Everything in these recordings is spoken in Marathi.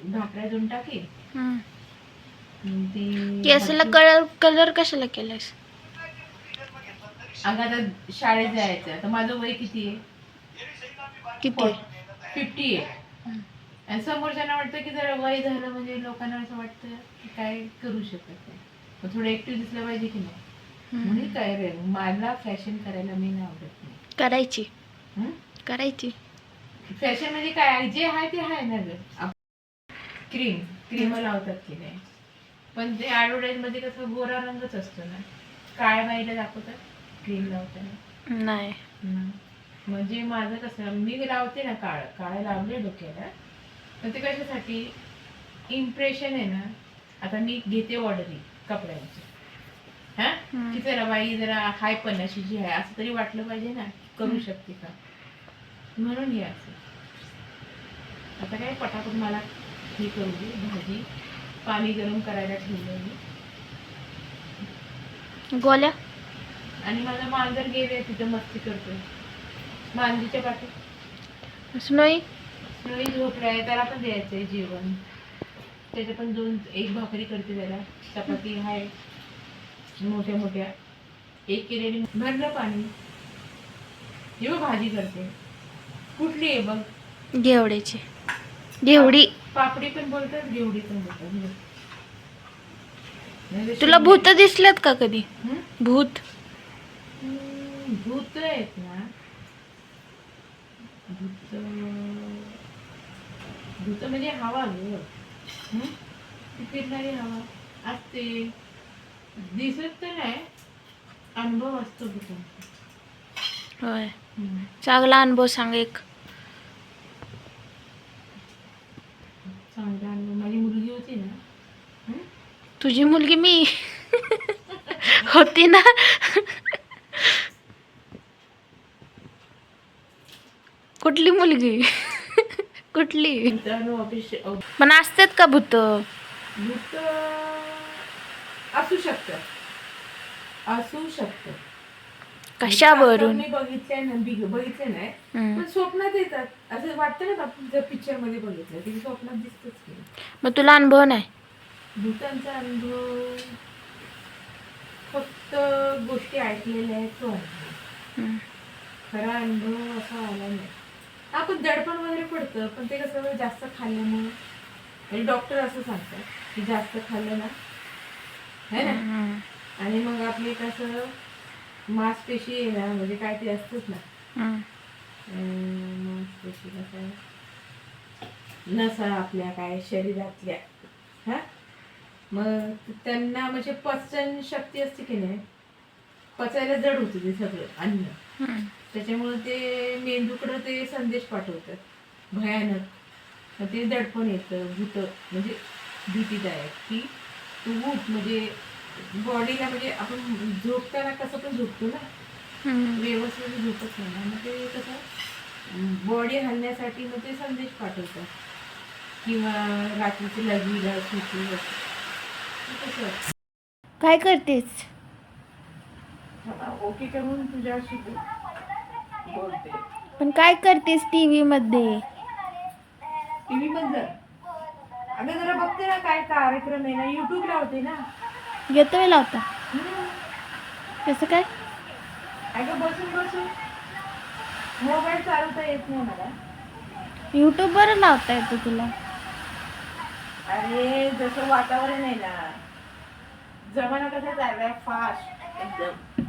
भाकऱ्या धुवून टाकीन. केसाला कलर कशाला केलायस? अगं आता शाळेत जायचं, तर माझं वय किती आहे? किती? 58. आणि समोरच्यांना वाटतं की जरा वय झालं म्हणजे लोकांना असं वाटतं की काय करू शकत नाही, मग थोडं ऍक्टिव्ह दिसलं पाहिजे की नाही. म्हणून काय रे, मला फॅशन करायला मी नाही आवडत नाही. करायची करायची फॅशन म्हणजे काय, जे आहे ते आहे ना ग. क्रीम लावतात की नाही, पण ते ऍडव्हर्टाईज मध्ये कसं गोरा रंगच असतो ना, काळ्या बाईला दाखवतात क्रीम लावताना. नाही. म्हणजे माझं कसं, मी लावते ना काळं लावले डोक्याला, पण ते कशासाठी, इम्प्रेशन आहे ना. आता मी घेते ऑर्डरी कपड्यांची, हा की जरा बाई जरा हाय पणाशी जी आहे असं तरी वाटलं पाहिजे ना, करू शकते का, म्हणून हे असं. आता काय पटापट मला हे करू दे, भाजी पाणी गरम करायला ठेवलं मी. गोल्या आणि माझा मांजर गेले तिथं मस्ती करतोय मांजरीच्या पाठी. स्नोई स्नोई झोपलाय, त्याला पण द्यायचंय जेवण. त्याच्या पण एक भाकरी करते त्याला, चपाती आहे मोठ्या मोठ्या, एक केलेली, भरलं पाणी. हे भाजी करते, कुठली आहे बघ, घेवड्याची. घेवडी. पापडी पण बोलतात, घेवडी पण बोलतात. तुला भूत दिसल्यात का कधी? भूत भूत आहेत ना, भूत म्हणजे हवा ग, ती फिरणारी हवा असते, दिसत तर नाही, अनुभव असतो भूतांचा. होय. चांगला अनुभव सांग एक. चांगला अनुभव, माझी मुलगी होती ना. तुझी मुलगी मी होती ना. कुठली मुलगी? कुठली? पण असतात का भूत? भूत असू शकतं, असू शकतं. कशावरून? मी बघितले नाही, पण स्वप्नात येतात असं वाटतं ना. आपण जर पिक्चर मध्ये बघितलं तरी स्वप्नात दिसतच की. मग तुला अनुभव नाही? भूतांचा अनुभव फक्त गोष्टी ऐकलेल्या आहेत, तो अनुभव. खरा अनुभव असा आला नाही. आपण दडपण वगैरे पडतं, पण ते कसं जास्त खाल्ल्यामुळे, म्हणजे डॉक्टर असं सांगतात की जास्त खाल्लं ना, है ना, आणि मग आपले कसं मांसपेशी आहे ना, म्हणजे काय ते असतंच ना, मांसपेशी कसं नसा आपल्या काय शरीरातल्या, हा, मग त्यांना म्हणजे पचन शक्ती असते की नाही, पचायला जड होते ते सगळं अन्न. त्याच्यामुळे ते मेंदूकडं ते संदेश पाठवतात भयानक, ते दडपण येतं. भूत म्हणजे भीतीदायक, की तू भूत म्हणजे बॉडीला, म्हणजे आपण झोपताना कसं पण झोपतो ना, व्यवस्थित झोपत नाही ना, मग ते कसं बॉडी हलण्यासाठी मग ते संदेश पाठवतात, किंवा रात्रीची लगीला सुचू कसं. काय करतेस? ओके करून तुझ्याशी बोलते. पण काय करतेस टीव्ही मध्ये? टीव्ही मध्ये अगं जरा बघते ना, काय कार्यक्रम आहे ना, युट्यूब लावते ना. येतोय लावता? कसं काय? अगं बसून बसून मोबाईल चालवता येत नाही मला. युट्यूब वर लावता येतं तुला? अरे जसं वातावरण आहे ना, जमाना कसा चाललाय फास्ट एकदम.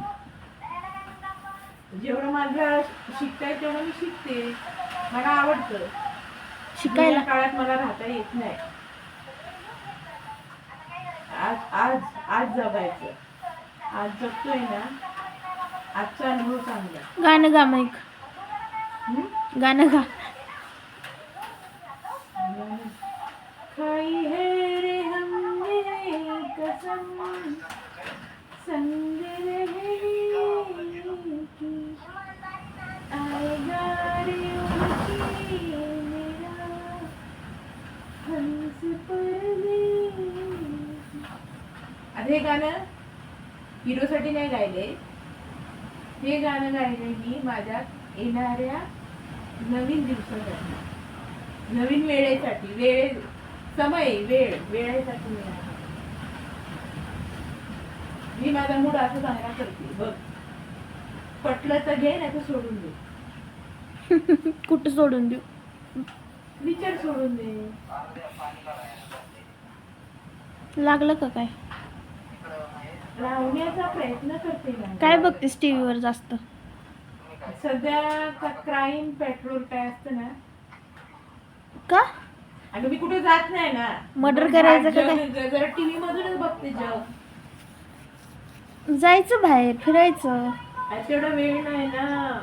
जेवढं माझं शिकताय तेवढं मी शिकते, मला आवडतं शिकायला. काळात मला राहता येत नाही. आज आज आज जगायचं, आज जगतोय ना, आजचा अनुभव चांगला. गाणं गा मग. गाणं गा. खाई है रे हमने कसम, संग रहने की, आएगा रे उनकी मेरा हंस परदेसी. आता हे गाणं हिरोसाठी नाही गायले, हे गाणं गायले मी माझ्या येणाऱ्या नवीन दिवसासाठी, नवीन वेळेसाठी. समय वेळ वेळेसाठी मिळाला. मी माझा मूड असं चांगला करते बघ. पटलं तर घे नाही तर सोडून दे. कुठं सोडून देऊ? विचार सोडून दे. लागलं का काय? लावण्याचा प्रयत्न करते ना. काय बघतेस टीव्हीवर जास्त? सध्या क्राईम पेट्रोल काय असतं ना. का? आणि मी कुठे जात नाही ना. मर्डर करायचं का काय? जरा टीव्ही मधूनच बघते जग. जायचं बाहेर फिरायचं. तेवढा वेळ नाही ना.